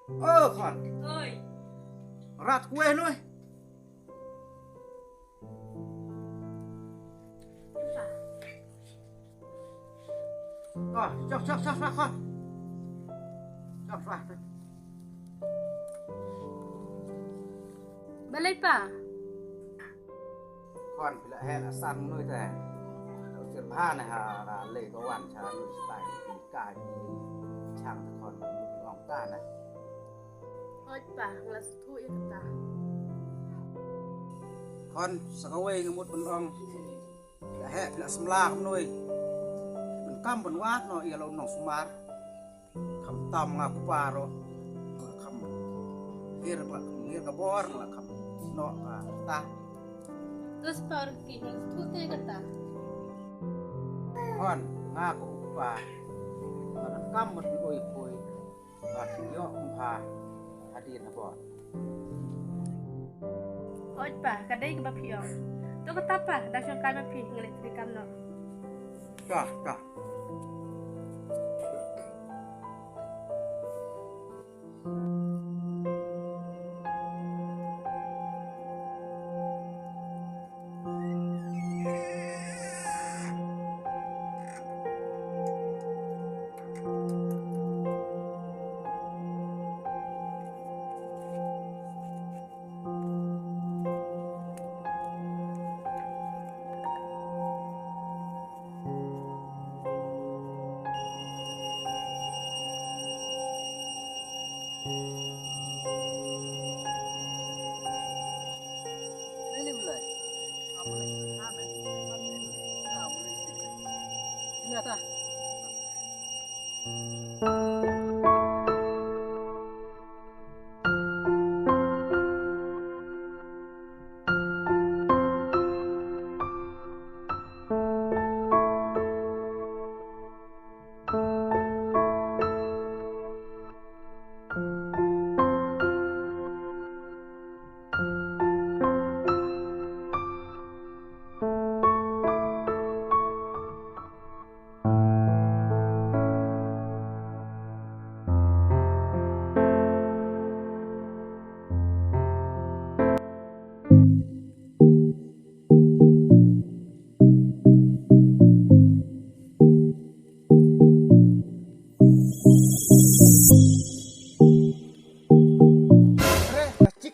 Con ơi rát quê nuôi chọc con chọc ra balik pa con thì lại hè là săn nuôi thế chuyện ba này là lệ có hoàn trả nuôi tài cài chẳng còn ngóng ta này ơi pa ngelas tu ya kata con sao có quê một bên ông là hè là sâm la không nuôi bên cam bên quát nó ia lâu nòng sumar khăm tam ngà kupa rồi khăm hir ka bor là khăm nọ ta terus pergi ngelas tu ya kata con ngà kupa còn cam một đôi phôi và nhọ không hà hadir na bor ơi pa kadai ke bapiong tu kata pa dak syangkai mapi ngelas trikam no cho ta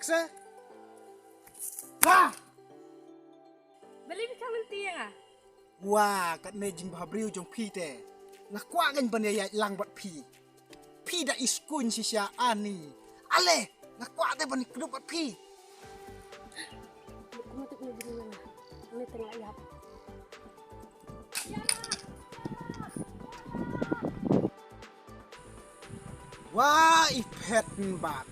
Xe balik ke kawan tiang ah Wah, kat ne jing bahabriu jong pi te. Nak kwa kan ban ya lang bat pi. Pi da iskun si sia ani. Ale, nak kwa te ban kedup bat pi. kamu tu kena jadi mana ini tengah yap Wah, ipet bat.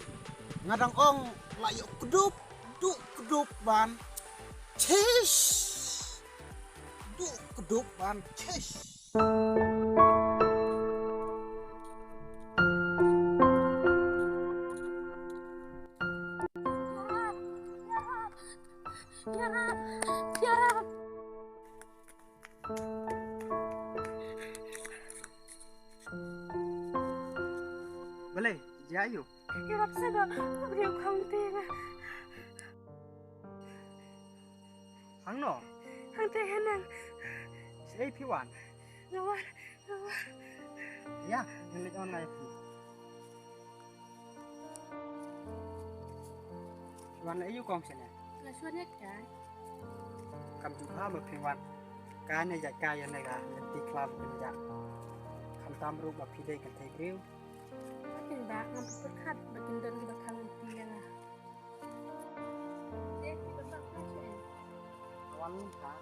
Ngadang ong layo kedup ban. Chesh. Kedup ban. Chesh. Tiara Boleh, jayu. Tiara saya beri kawan tiang ah Hang no. kawan tiang nang Sei pi wan. ngawan Ya, ngelik online pi. Wan ayu kong sene. nasuannya kan Kam tu ha ma pi wan. Ka ne ya ka ya ne ga ti klab ben ya. Kam tam ru ba pi dei kan thai riu. makin bak ngam berkat bakin dan bakalan tiang ah kita bang Wan ka